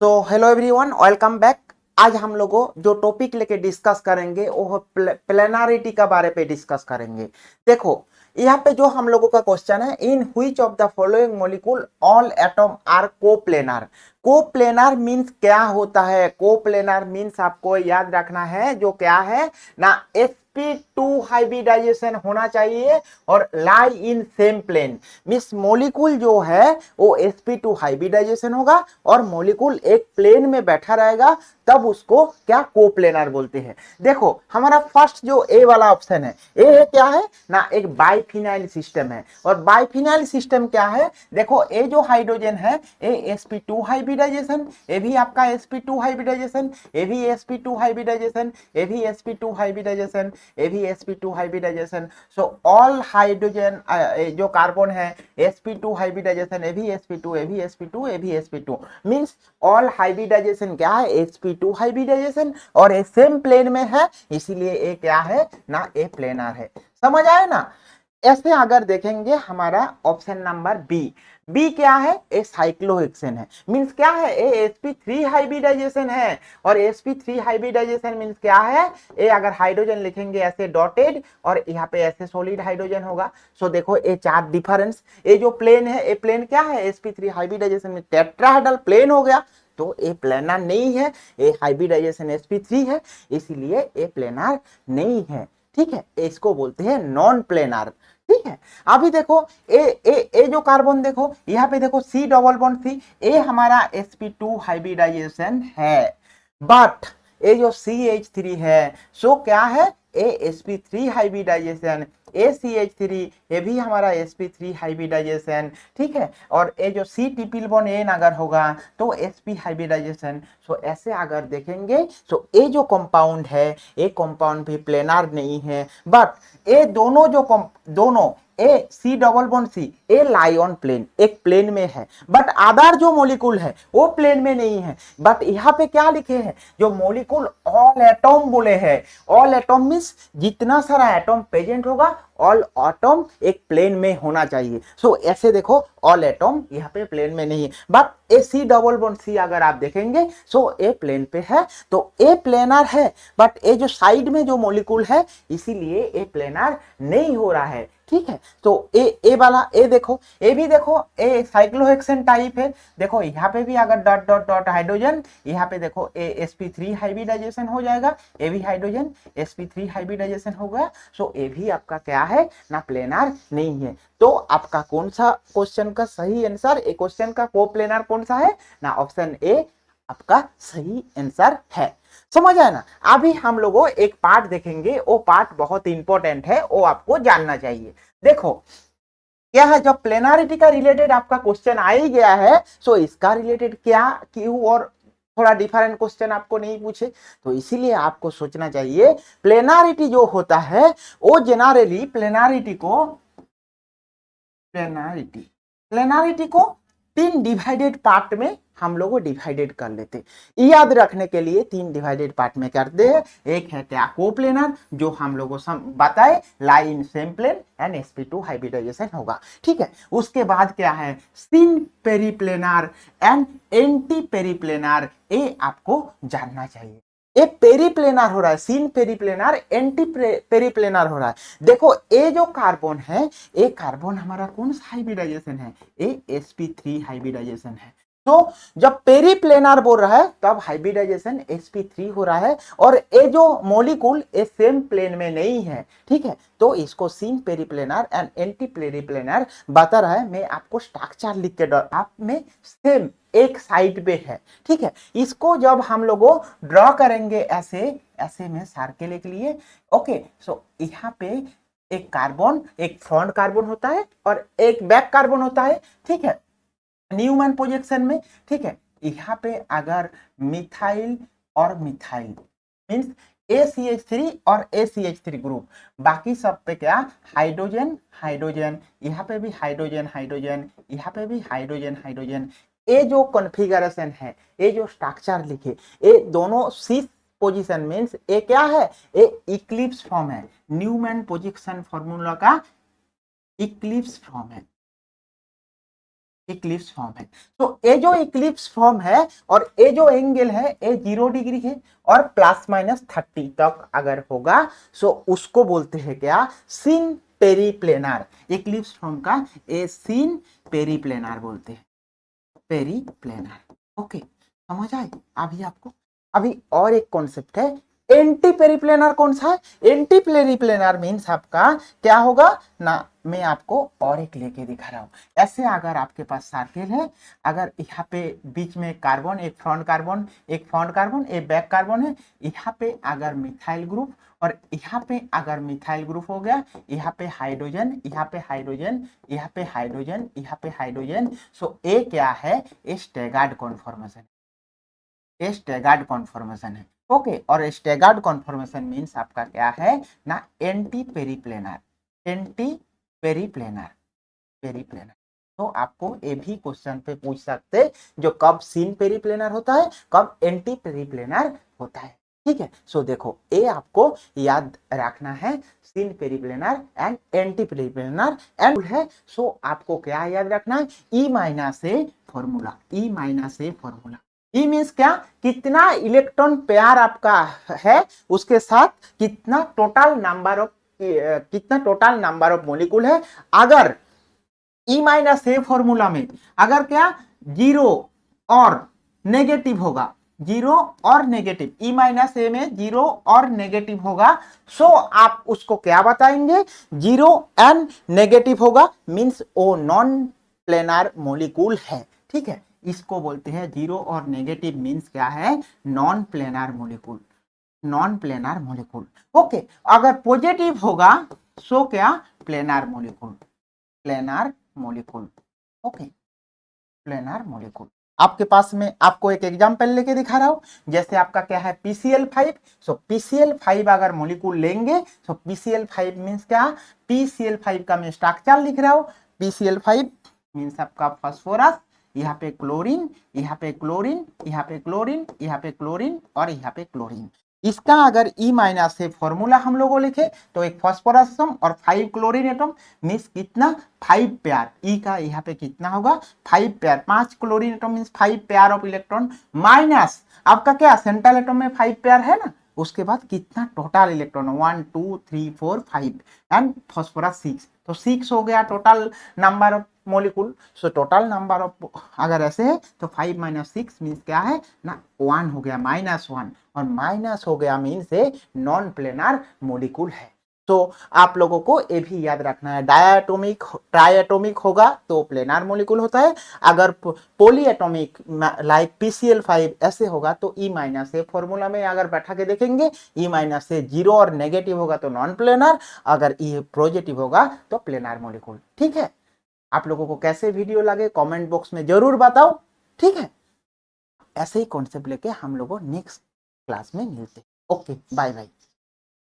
तो hello everyone, welcome back. आज हम लोगों जो टॉपिक लेके डिस्कस करेंगे वो प्लेनारिटी का बारे पे डिस्कस करेंगे। देखो, यहाँ पे जो हम लोगों का क्वेश्चन है, in which of the following molecule all atom are coplanar. Coplanar means क्या होता है? कोप्लेनर मींस आपको याद रखना है जो क्या है ना, sp2 हाइब्रिडाइजेशन होना चाहिए और lie in same plane. Means molecule जो है वो sp2 हाइब्रिडाइजेशन होगा और मॉलिक्यूल एक प्लेन में बैठा रहेगा, तब उसको क्या कोप्लेनर बोलते हैं। देखो, हमारा फर्स्ट जो ए वाला ऑप्शन है, ए है क्या है ना, एक बाइफिनाइल सिस्टम है। और बाइफिनाइल सिस्टम क्या है? देखो, ए जो हाइड्रोजन है ए sp2 हाइब्रिडाइजेशन, ए भी आपका sp2 हाइब्रिडाइजेशन, ए भी sp2 हाइब्रिडाइजेशन, ए भी sp2 हाइब्रिडाइजेशन, ए भी sp2 hybridisation. So all hydrogen जो कार्बन है sp2 हाइब्रिडाइजेशन, ए भी sp2, ए भी sp2, ए भी sp2 मींस ऑल हाइब्रिडाइजेशन क्या है? sp2 हाइब्रिडाइजेशन और ए सेम प्लेन में है, इसीलिए ए क्या है ना, ए प्लेनर है। समझ आए ना? ऐसे अगर देखेंगे हमारा ऑप्शन नंबर बी, बी क्या है? ए साइक्लोहेक्सेन है। मींस क्या है? ए sp3 हाइब्रिडाइजेशन है। और sp3 हाइब्रिडाइजेशन मींस क्या है? ए अगर हाइड्रोजन लिखेंगे ऐसे डॉटेड और यहाँ पे ऐसे सॉलिड हाइड्रोजन होगा। सो देखो, ए चार डिफरेंस, ए जो प्लेन है, ए प्लेन क्या है? sp3 हाइब्रिडाइजेशन में टेट्राहेड्रल प्लेन हो गया, तो ए प्लेनर नहीं है। ए हाइब्रिडाइजेशन sp3 है, इसीलिए ए प्लेनर नहीं है। ठीक है, इसको बोलते हैं नॉन प्लेनर। ठीक है, अभी देखो ए ए ए जो कार्बन, देखो यहाँ पे देखो सी डबल बॉन्ड सी, ए हमारा sp2 हाइब्रिडाइजेशन है। बट ए जो CH3 है, सो क्या है? ए sp3 हाइब्रिडाइजेशन, ACH3, ये भी हमारा sp3 हाइब्रिडाइजेशन। ठीक है, और ये जो C ट्रिपल बॉन्ड एन अगर होगा तो sp हाइब्रिडाइजेशन। सो ऐसे अगर देखेंगे, सो ये जो कंपाउंड है, ये कंपाउंड भी प्लेनर नहीं है। बट ये दोनों जो दोनों ए सी डबल बॉन्ड सी, ए लाइऑन प्लेन, एक प्लेन में है। बट अदर जो मॉलिक्यूल है वो प्लेन में नहीं है। बट यहाँ पे क्या लिखे हैं? जो मॉलिक्यूल ऑल एटम बोले हैं, ऑल एटम मींस जितना सारा एटम प्रेजेंट होगा, ऑल एटम एक प्लेन में होना चाहिए। सो ऐसे देखो, ऑल एटम यहाँ पे प्लेन में नहीं है। But A C double bond C अगर आप देखेंगे, सो ए प्लेन पे है, तो ए प्लेनर है। बट ए जो साइड में जो मॉलिक्यूल है, इसीलिए ए प्लेनर नहीं हो रहा है। ठीक है, तो ए वाला ए देखो, ए भी देखो, ए साइक्लोहेक्सेन टाइप है। देखो यहाँ पे भी अगर डॉट डॉट डॉट हाइड्रोजन, यहाँ पे देखो ए sp3 हाइब्रिडाइजेशन हो जाएगा, ए भी हाइड्रोजन sp3 हाइब्रिडाइजेशन होगा। सो ए भी आपका क्या है ना, प्लेनर नहीं है। तो आपका कौन सा क्वेश्चन का सही आंसर, ए क्वेश्चन का को प्लेनर कौन सा है ना, ऑप्शन ए आपका सही आंसर है। समझ आया ना? अभी हम लोगों एक पार्ट देखेंगे, वो पार्ट बहुत इंपॉर्टेंट है, वो आपको जानना चाहिए। देखो क्या है, जब प्लेनारिटी का रिलेटेड आपका क्वेश्चन आ ही गया है, सो इसका रिलेटेड क्या क्यों और थोड़ा डिफरेंट क्वेश्चन आपको नहीं पूछे, तो इसीलिए आपको सोचना चाहिए। प्लेनारिटी जो होता है वो जनरली प्लेनारिटी प्लेनारिटी को तीन डिवाइडेड पार्ट में हम लोग डिवाइडेड कर लेते। याद रखने के लिए तीन डिवाइडेड पार्ट में करते हैं। एक है क्या, कोप्लेनर, जो हम लोगों को बताए lie in same plane and sp2 hybridization होगा। ठीक है, उसके बाद क्या है, syn periplanar and anti periplanar, ये आपको जानना चाहिए। ये पेरीप्लेनर हो रहा है, सीन पेरीप्लेनर, एंटी पेरीप्लेनर हो रहा है। देखो, ए जो कार्बन है, ए कार्बन हमारा कौन सा हाइब्रिडाइजेशन है? ए sp3 हाइब्रिडाइजेशन है। तो जब पेरीप्लेनर बोल रहा है, तब हाइब्रिडाइजेशन sp3 हो रहा है और ये जो मॉलिक्यूल ए सेम प्लेन में नहीं है। ठीक है, तो इसको syn periplanar and anti periplanar बता रहा है। मैं आपको स्ट्रक्चर लिख के आप में सेम एक साइड पे है। ठीक है, इसको जब हम लोगों ड्रॉ करेंगे ऐसे ऐसे में सर्किल के लिए। ओके, सो यहाँ पे एक कार्बन, एक फ्रंट कार्बन होता है और एक बैक कार्बन होता है। ठीक है, न्यूमैन पोजीशन में। ठीक है, यहाँ पे अगर मिथाइल और मिथाइल मीन्स ACH3 और ACH3 ग्रुप, बाकी सब पे क्या, हाइड्रोजन हाइड्रोजन, यहाँ पे भी हाइड्रोजन हाइड्रोजन, यहाँ पे भी हाइड्रोजन हाइड्रोजन। ये जो कॉन्फ़िगरेशन है, ये जो स्ट्रक्चर लिखे, ये दोनों सी पोजीशन मीन्स ये क्या है, ये इक्लिप्स फॉर्म है। न्यूमैन पोजीशन फॉर्मूला का इक्लिप्स फॉर्म है। इक्लिप्स फॉर्म है। तो ये जो इक्लिप्स फॉर्म है और ये जो एंगल है ये 0 डिग्री है और ±30 तक अगर होगा सो उसको बोलते हैं क्या, सिन पेरीप्लेनार। इक्लिप्स फॉर्म का ये सिन पेरीप्लेनार बोलते हैं, पेरीप्लेनार। ओके, समझ आए अभी आपको। अभी और एक कॉन्सेप्ट है एंटी पेरीप्लेनार। कौन सा है? एंटी पेरीप्लेनार मीन्स आपका क्या होगा ना, मैं आपको और एक लेके दिखा रहा हूं। ऐसे अगर आपके पास सर्किल है, अगर यहाँ पे बीच में कार्बन, एक फ्रंट कार्बन, एक बैक कार्बन है, यहाँ पे अगर मिथाइल ग्रुप और यहाँ पे अगर मिथाइल ग्रुप हो गया, यहाँ पे हाइड्रोजन, यहाँ पे हाइड्रोजन, यहाँ पे हाइड्रोजन, यहाँ पे हाइड्रोजन। सो ये क्या है? ये स्टेगार्ड कॉन्फॉर्मेशन, ये स्टेगार्ड कॉन्फॉर्मेशन है। ओके, और स्टेगार्ड कॉन्फॉर्मेशन मीन्स आपका क्या है ना, anti periplanar, anti periplanar, periplanar. तो आपको ये भी क्वेश्चन पे पूछ सकते जो कब सिन पेरीप्लेनर होता है, कब एंटी पेरीप्लेनर होता है। ठीक है, सो देखो ये आपको याद रखना है, syn periplanar and anti periplanar and है। सो आपको क्या याद रखना है, E minus A formula, E minus A formula. E means क्या, कितना इलेक्ट्रॉन पेयर आपका है उसके साथ कितना टोटल नंबर ऑफ मॉलिक्यूल है। अगर ई माइनस ए फॉर्मूला में अगर क्या 0 और नेगेटिव होगा, 0 और नेगेटिव, ई माइनस ए में 0 और नेगेटिव होगा, सो आप उसको क्या बताएंगे, 0 एंड नेगेटिव होगा मीन्स वो नॉन प्लेनर मॉलिक्यूल है। ठीक है, इसको बोलते हैं 0 और नेगेटिव मीन्स क्या है, non planar molecule, non planar molecule. Okay, अगर पॉजिटिव होगा सो क्या, planar molecule, planar molecule. Okay, planar molecule. आपके पास में आपको एक एग्जांपल लेके दिखा रहा हूं, जैसे आपका क्या है PCl5। सो PCl5 अगर मॉलिक्यूल लेंगे तो PCl5 मींस क्या, PCl5 का मैं स्ट्रक्चर लिख रहा हूं। PCl5 मींस आपका फास्फोरस, यहाँ पे क्लोरीन, यहाँ पे क्लोरीन, यहाँ पे क्लोरीन, यहाँ पे क्लोरीन और यहाँ पे क्लोरीन। इसका अगर ई माइनस से फॉर्मूला हम लोगों लिखे तो एक फास्फोरस एटम और 5 क्लोरीन एटम मीन्स कितना, 5 पेयर। ई का यहाँ पे कितना होगा, 5 pair, 5 chlorine atom means 5 pair of electron, minus आपका क्या सेंट्रल एटम में 5 पेयर है ना, उसके बाद कितना टोटल इलेक्ट्रॉन, 1 2 3 4 5 एंड फास्फोरस 6, तो 6 हो गया total number of molecule. So total number of अगर ऐसे है तो 5 माइनस 6 मीन्स क्या है ना, 1 हो गया, -1, और माइनस हो गया means a non planar molecule है। तो आप लोगों को ये भी याद रखना है, डायटोमिक ट्राइएटोमिक होगा तो प्लेनर मॉलिक्यूल होता है, अगर पॉलीएटोमिक लाइक PCl5 ऐसे होगा तो ई माइनस ए फॉर्मूला में अगर बैठा के देखेंगे, ई माइनस से 0 और नेगेटिव होगा तो नॉन प्लेनर, अगर ई पॉजिटिव होगा तो प्लेनर मॉलिक्यूल। ठीक है, आप लोगों को कैसे वीडियो लगे कमेंट बॉक्स में जरूर बताओ। ठीक है, ऐसे ही कॉन्सेप्ट लेके हम लोगों नेक्स्ट क्लास में मिलते हैं। Okay, bye bye.